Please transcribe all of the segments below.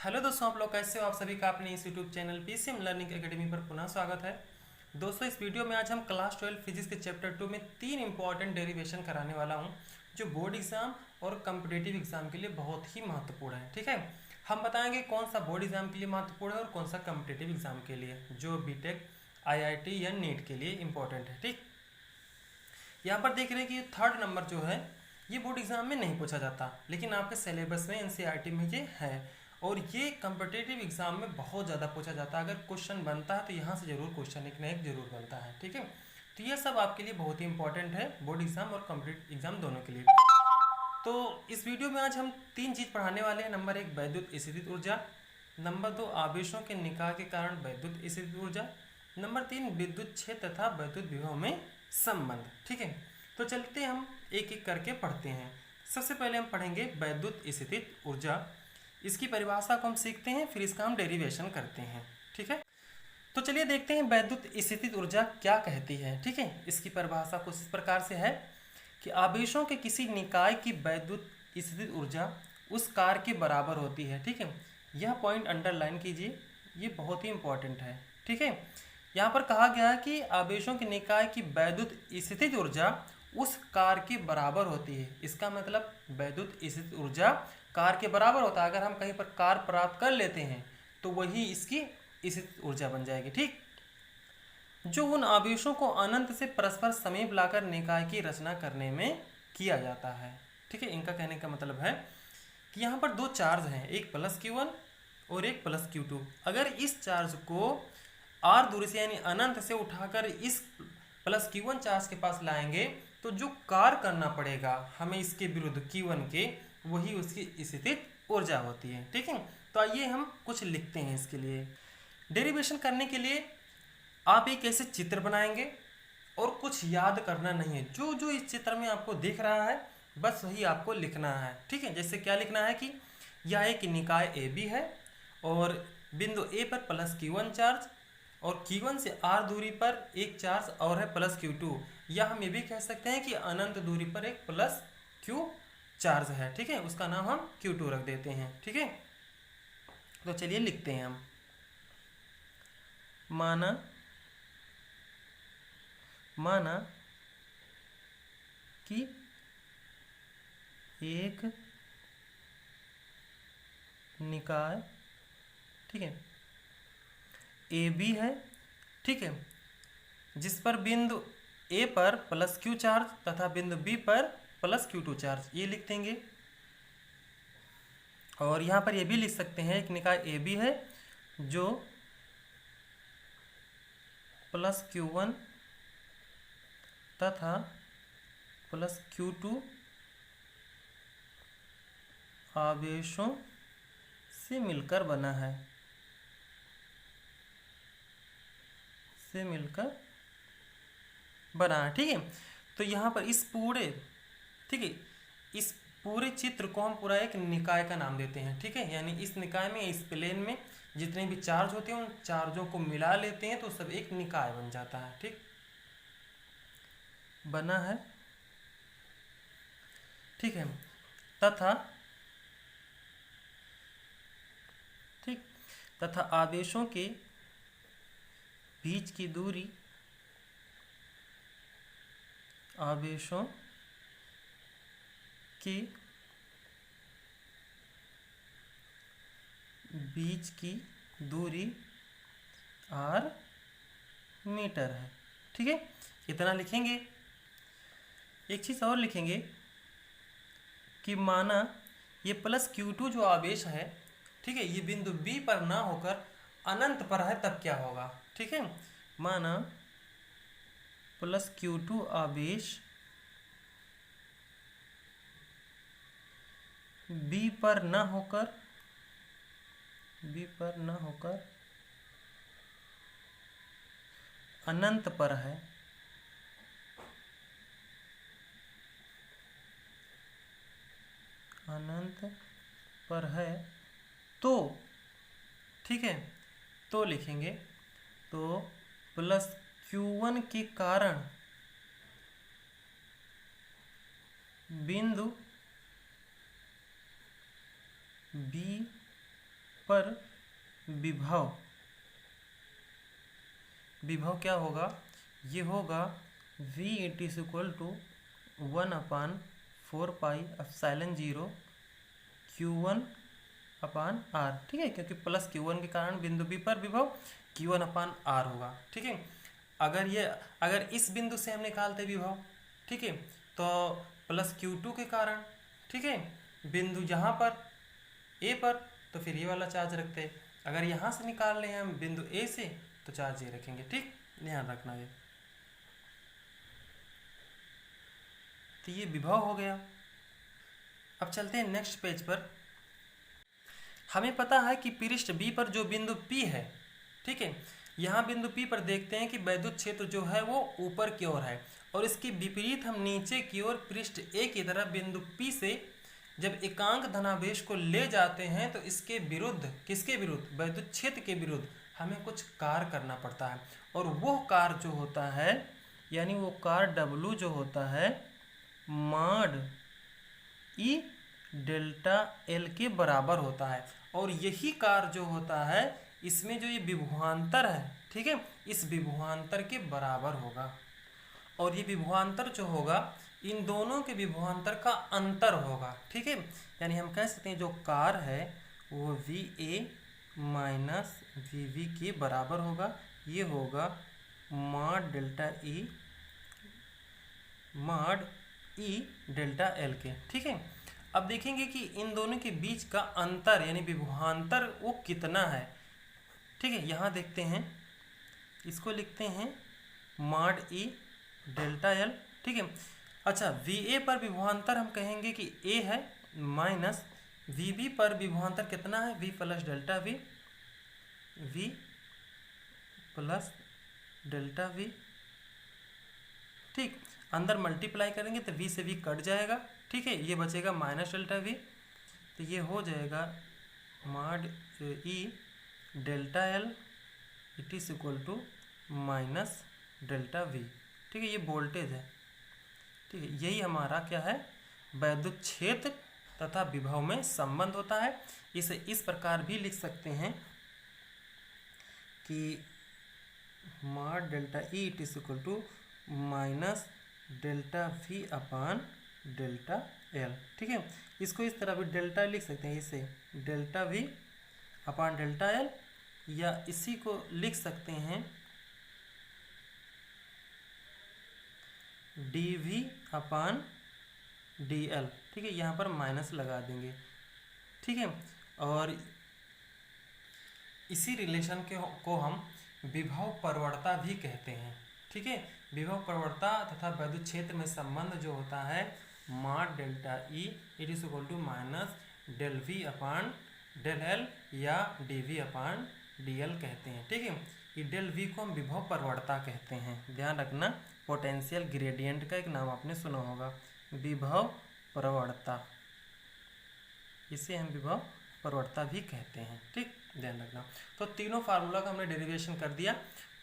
Hello दोस्तों, आप लोग कैसे हो? आप सभी का अपने इस YouTube channel PCM learning academy पर पुनः स्वागत है। दोस्तों, इस वीडियो में आज हम क्लास 12 फिजिक्स के चैप्टर 2 में 3 इंपॉर्टेंट डेरिवेशन कराने वाला हूं, जो बोर्ड एग्जाम और कॉम्पिटिटिव एग्जाम के लिए बहुत ही महत्वपूर्ण है। ठीक है, हम बताएंगे कौन सा बोर्ड एग्जाम के लिए महत्वपूर्ण है और कौन सा कॉम्पिटिटिव एग्जाम के लिए, जो बीटेक, आईआईटी या नीट के लिए इंपॉर्टेंट है। ठीक, यहाँ पर देख रहे हैं कि थर्ड नंबर जो है ये बोर्ड एग्जाम में नहीं पूछा जाता, लेकिन आपके सिलेबस में एनसीईआरटी में ये है और ये कॉम्पिटिटिव एग्जाम में बहुत ज़्यादा पूछा जाता है। अगर क्वेश्चन बनता है तो यहाँ से जरूर क्वेश्चन एक ना एक जरूर बनता है। ठीक है, तो ये सब आपके लिए बहुत ही इंपॉर्टेंट है, बोर्ड एग्जाम और कॉम्पिटिटिव एग्जाम दोनों के लिए। तो इस वीडियो में आज हम 3 चीज़ पढ़ाने वाले हैं। नंबर 1, वैद्युत स्थितिज ऊर्जा। नंबर 2, आवेशों के निकाय के कारण वैद्युत स्थितिज ऊर्जा। नंबर 3, विद्युत क्षेत्र तथा वैद्युत विभव में संबंध। ठीक है, तो चलते हैं हम एक एक करके पढ़ते हैं। सबसे पहले हम पढ़ेंगे वैद्युत स्थितिज ऊर्जा। इसकी परिभाषा को हम सीखते हैं, फिर इसका हम डेरिवेशन करते हैं। ठीक है, तो चलिए देखते हैं वैद्युत स्थितिज ऊर्जा क्या कहती है। ठीक है, इसकी परिभाषा कुछ इस प्रकार से है कि आवेशों के किसी निकाय की वैद्युत स्थितिज ऊर्जा उस कार्य के बराबर होती है। ठीक है, यह पॉइंट अंडरलाइन कीजिए, ये बहुत ही इंपॉर्टेंट है। ठीक है, यहाँ पर कहा गया है कि आवेशों के निकाय की वैद्युत स्थितिज ऊर्जा उस कार्य के बराबर होती है। इसका मतलब वैद्युत स्थितिज ऊर्जा कार्य के बराबर होता है। अगर हम कहीं पर कार्य प्राप्त कर लेते हैं तो वही इसकी स्थितिज ऊर्जा बन जाएगी। ठीक, जो उन आवेशों को अनंत से परस्पर समीप लाकर निकाय की रचना करने में किया जाता है। ठीक है, इनका कहने का मतलब है कि यहाँ पर दो चार्ज हैं, एक प्लस Q1 और एक प्लस Q2। अगर इस चार्ज को R दूरी से यानी अनंत से उठाकर इस प्लस Q1 चार्ज के पास लाएंगे तो जो कार्य करना पड़ेगा हमें इसके विरुद्ध Q1 के, वही उसकी स्थितिज ऊर्जा होती है। ठीक है, तो आइए हम कुछ लिखते हैं। इसके लिए डेरिवेशन करने के लिए आप एक ऐसे चित्र बनाएंगे और कुछ याद करना नहीं है। जो जो इस चित्र में आपको दिख रहा है बस वही आपको लिखना है। ठीक है, जैसे क्या लिखना है कि यह एक निकाय ए बी है और बिंदु ए पर प्लस Q1 चार्ज और Q1 से R दूरी पर एक चार्ज और है प्लस Q2, या हम ये भी कह सकते हैं कि अनंत दूरी पर एक प्लस Q चार्ज है। ठीक है, उसका नाम हम Q2 रख देते हैं। ठीक है, तो चलिए लिखते हैं हम। माना कि एक निकाय, ठीक है, ए बी है, ठीक है, जिस पर बिंदु ए पर प्लस Q चार्ज तथा बिंदु बी पर प्लस Q2 चार्ज, ये लिख देंगे। और यहाँ पर ये भी लिख सकते हैं एक निकाय ए बी है जो प्लस Q1 तथा प्लस Q2 आवेशों से मिलकर बना है, से मिलकर बना है। ठीक है, तो यहाँ पर इस पूरे, ठीक है, इस पूरे चित्र को हम पूरा एक निकाय का नाम देते हैं। ठीक है, यानी इस निकाय में, इस प्लेन में जितने भी चार्ज होते हैं उन चार्जों को मिला लेते हैं तो सब एक निकाय बन जाता है। ठीक, बना है, ठीक है, तथा, ठीक, तथा आवेशों के बीच की दूरी, आवेशों के बीच की दूरी R मीटर है। ठीक है, इतना लिखेंगे। एक चीज़ और लिखेंगे कि माना ये प्लस Q2 जो आवेश है, ठीक है, ये बिंदु B पर ना होकर अनंत पर है, तब क्या होगा। ठीक है, माना प्लस Q2 आवेश B पर ना होकर, B पर ना होकर अनंत पर है, अनंत पर है, तो, ठीक है, तो लिखेंगे तो प्लस Q1 के कारण बिंदु B पर विभव क्या होगा, ये होगा v it is equal to 1/4πε0 Q1 upon R। ठीक है, क्योंकि प्लस Q1 के कारण बिंदु B पर विभव Q1 अपान R होगा। ठीक है, अगर इस बिंदु से हम निकालते विभव, ठीक है, तो प्लस Q2 के कारण, ठीक है, बिंदु यहाँ पर A पर, तो फिर ये वाला चार्ज रखते हैं। अगर यहाँ से निकाल रहे हैं हम बिंदु A से, तो चार्ज ये रखेंगे। ठीक, ध्यान रखना ये। तो ये विभव हो गया। अब चलते हैं नेक्स्ट पेज पर। हमें पता है कि पृष्ठ B पर जो बिंदु P है, ठीक है, यहाँ बिंदु P पर देखते हैं कि वैद्युत क्षेत्र जो है वो ऊपर की ओर है, और इसके विपरीत हम नीचे की ओर पृष्ठ A की तरफ बिंदु P से जब एकांक धनावेश को ले जाते हैं, तो इसके विरुद्ध, किसके विरुद्ध, वैद्युत क्षेत्र के विरुद्ध हमें कुछ कार्य करना पड़ता है। और वो कार्य जो होता है, यानी वो कार्य W जो होता है मॉड E डेल्टा L के बराबर होता है। और यही कार्य जो होता है, इसमें जो ये विभवांतर है, ठीक है, इस विभवांतर के बराबर होगा। और ये विभवांतर जो होगा, इन दोनों के विभवांतर का अंतर होगा। ठीक है, यानी हम कह सकते हैं जो कार्य है वो VA माइनस VB के बराबर होगा। ये होगा mod delta E delta L के। ठीक है, अब देखेंगे कि इन दोनों के बीच का अंतर यानी विभवांतर वो कितना है। ठीक है, यहाँ देखते हैं, इसको लिखते हैं मॉड E डेल्टा L। ठीक है, अच्छा, VA पर विभवांतर हम कहेंगे कि A है, माइनस VB पर विभवांतर कितना है, V plus delta V, V plus delta V। ठीक, अंदर मल्टीप्लाई करेंगे तो V से V कट जाएगा। ठीक है, ये बचेगा माइनस डेल्टा V, तो ये हो जाएगा mod E delta L it is equal to minus delta V। ठीक है, ये वोल्टेज है। ठीक है, यही हमारा क्या है, वैद्युत क्षेत्र तथा विभव में संबंध होता है। इसे इस प्रकार भी लिख सकते हैं कि mod delta E it is equal to minus delta V upon delta L। ठीक है, इसको इस तरह भी डेल्टा लिख सकते हैं, इसे delta V upon delta L, या इसी को लिख सकते हैं dV अपान dl। ठीक है, यहाँ पर माइनस लगा देंगे। ठीक है, और इसी रिलेशन को हम विभव प्रवणता भी कहते हैं। ठीक है, विभव प्रवणता तथा वैद्युत क्षेत्र में संबंध जो होता है mod delta E it is equal to minus del V upon del L या dV अपान dl कहते हैं। ठीक है, ये डेल V को हम विभव प्रवणता कहते हैं। ध्यान रखना, पोटेंशियल ग्रेडियंट का एक नाम आपने सुना होगा, विभव प्रवणता, इसे हम विभव प्रवणता भी कहते हैं। ठीक, ध्यान रखना। तो तीनों फार्मूला का हमने डेरिवेशन कर दिया।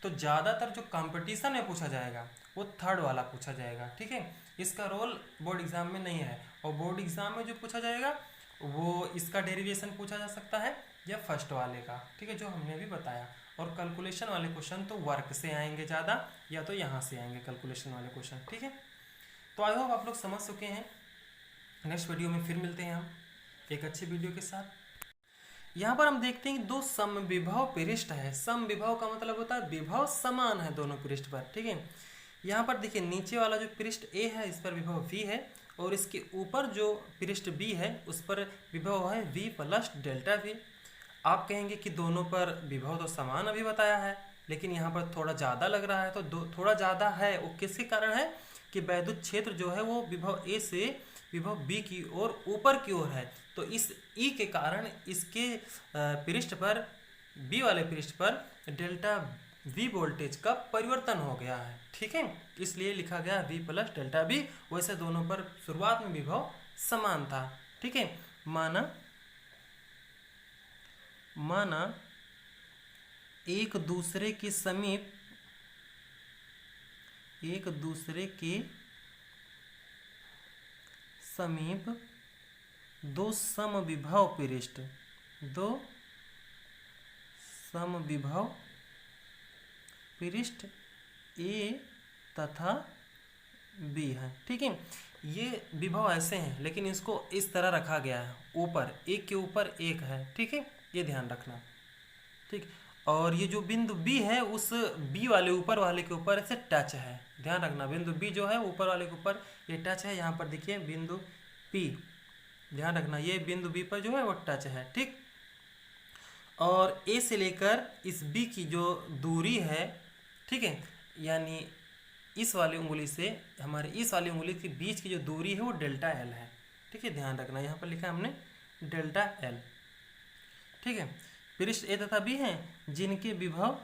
तो ज़्यादातर जो कंपटीशन में पूछा जाएगा वो थर्ड वाला पूछा जाएगा। ठीक है, इसका रोल बोर्ड एग्जाम में नहीं है, और बोर्ड एग्जाम में जो पूछा जाएगा वो इसका डेरिवेशन पूछा जा सकता है या फर्स्ट वाले का। ठीक है, जो हमने अभी बताया। और कैलकुलेशन वाले क्वेश्चन तो वर्क से आएंगे ज़्यादा, या तो यहाँ से आएंगे कैलकुलेशन वाले क्वेश्चन। ठीक है, तो आई होप आप लोग समझ चुके हैं। नेक्स्ट वीडियो में फिर मिलते हैं हम एक अच्छी वीडियो के साथ। यहाँ पर हम देखते हैं कि दो समविभव पृष्ठ है। समविभव का मतलब होता है विभव समान है दोनों पृष्ठ पर। ठीक है, यहाँ पर देखिए नीचे वाला जो पृष्ठ A है इस पर विभव V है, और इसके ऊपर जो पृष्ठ B है उस पर विभव है V प्लस डेल्टा V। आप कहेंगे कि दोनों पर विभव तो समान अभी बताया है, लेकिन यहाँ पर थोड़ा ज़्यादा लग रहा है। तो थोड़ा ज़्यादा है वो किसके कारण है कि वैद्युत क्षेत्र जो है वो विभव A से विभव B की ओर ऊपर की ओर है। तो इस E के कारण इसके पृष्ठ पर, B वाले पृष्ठ पर डेल्टा V वोल्टेज का परिवर्तन हो गया है। ठीक है, इसलिए लिखा गया V प्लस डेल्टा V। वैसे दोनों पर शुरुआत में विभव समान था। ठीक है, माना एक दूसरे के समीप दो समविभव पृष्ठ समविभव पृष्ठ ए तथा बी है। ठीक है, ये विभव ऐसे हैं लेकिन इसको इस तरह रखा गया है, ऊपर एक के ऊपर एक है। ठीक है, ये ध्यान रखना। ठीक, और ये जो बिंदु बी है उस बी वाले ऊपर वाले के ऊपर ऐसे टच है। ध्यान रखना, बिंदु बी जो है ऊपर वाले के ऊपर ये टच है। यहाँ पर देखिए बिंदु पी, ध्यान रखना ये बिंदु बी पर जो है वो टच है। ठीक, और ए से लेकर इस बी की जो दूरी है, ठीक है, यानी इस वाली उंगली से हमारे इस वाली उंगली के बीच की जो दूरी है वो डेल्टा एल है। ठीक है, ध्यान रखना, यहाँ पर लिखा है हमने डेल्टा एल। ठीक है, पृष्ठ ए तथा बी हैं जिनके विभव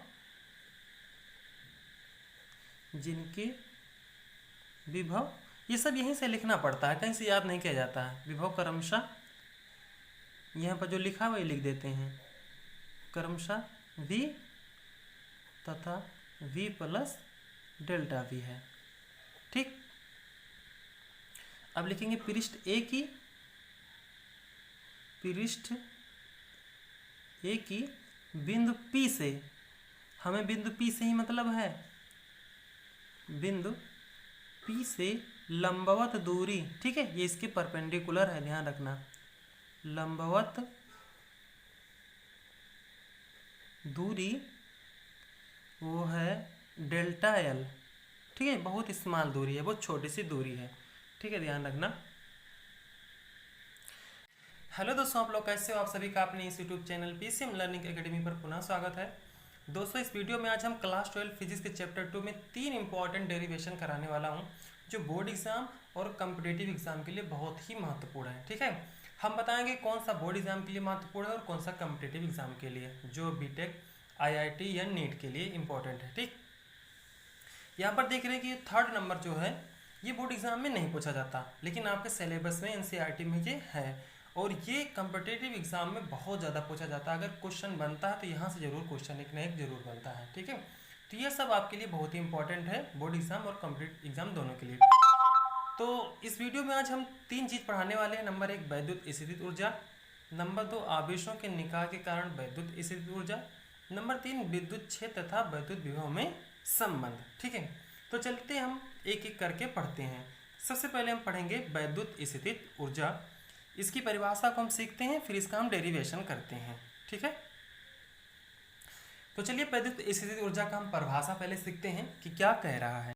ये सब यहीं से लिखना पड़ता है, कहीं से याद नहीं किया जाता है। विभव क्रमशः यहाँ पर जो लिखा हुआ लिख देते हैं, क्रमशः v तथा v प्लस डेल्टा v है। ठीक, अब लिखेंगे पृष्ठ ए की बिंदु P से, हमें बिंदु P से ही मतलब है, बिंदु P से लंबवत दूरी। ठीक है, ये इसके परपेंडिकुलर है, ध्यान रखना, लंबवत दूरी वो है डेल्टा एल। ठीक है, बहुत स्मॉल दूरी है, बहुत छोटी सी दूरी है। ठीक है, ध्यान रखना। हेलो दोस्तों, आप लोग कैसे हो? आप सभी का अपने इस YouTube channel PCM learning academy पर पुनः स्वागत है। दोस्तों, इस वीडियो में आज हम क्लास 12 फिजिक्स के चैप्टर 2 में 3 इंपॉर्टेंट डेरिवेशन कराने वाला हूं जो बोर्ड एग्जाम और कॉम्पिटिटिव एग्जाम के लिए बहुत ही महत्वपूर्ण है। ठीक है, हम बताएंगे कौन सा बोर्ड एग्जाम के लिए महत्वपूर्ण है और कौन सा कॉम्पिटिटिव एग्जाम के लिए, जो बीटेक, आईआईटी या नीट के लिए इंपॉर्टेंट है। ठीक, यहाँ पर देख रहे हैं कि 3rd नंबर जो है ये बोर्ड एग्जाम में नहीं पूछा जाता, लेकिन आपके सिलेबस में एनसीईआरटी में ये है, और ये कॉम्पिटिटिव एग्जाम में बहुत ज़्यादा पूछा जाता है। अगर क्वेश्चन बनता है तो यहाँ से जरूर क्वेश्चन एक ना एक जरूर बनता है। ठीक है, तो ये सब आपके लिए बहुत ही इंपॉर्टेंट है, बोर्ड एग्जाम और कॉम्पिटिटिव एग्जाम दोनों के लिए। तो इस वीडियो में आज हम 3 चीज़ पढ़ाने वाले हैं। नंबर 1 वैद्युत स्थितिज ऊर्जा, नंबर 2 आवेशों के निकाह के कारण वैद्युत स्थितिज ऊर्जा, नंबर 3 विद्युत क्षेत्र तथा वैद्युत विभव में संबंध। ठीक है, तो चलते हैं हम एक एक करके पढ़ते हैं। सबसे पहले हम पढ़ेंगे वैद्युत स्थितिज ऊर्जा। इसकी परिभाषा को हम सीखते हैं, फिर इसका हम डेरिवेशन करते हैं। ठीक है, तो चलिए वैद्युत स्थितिज ऊर्जा का हम परिभाषा पहले सीखते हैं कि क्या कह रहा है।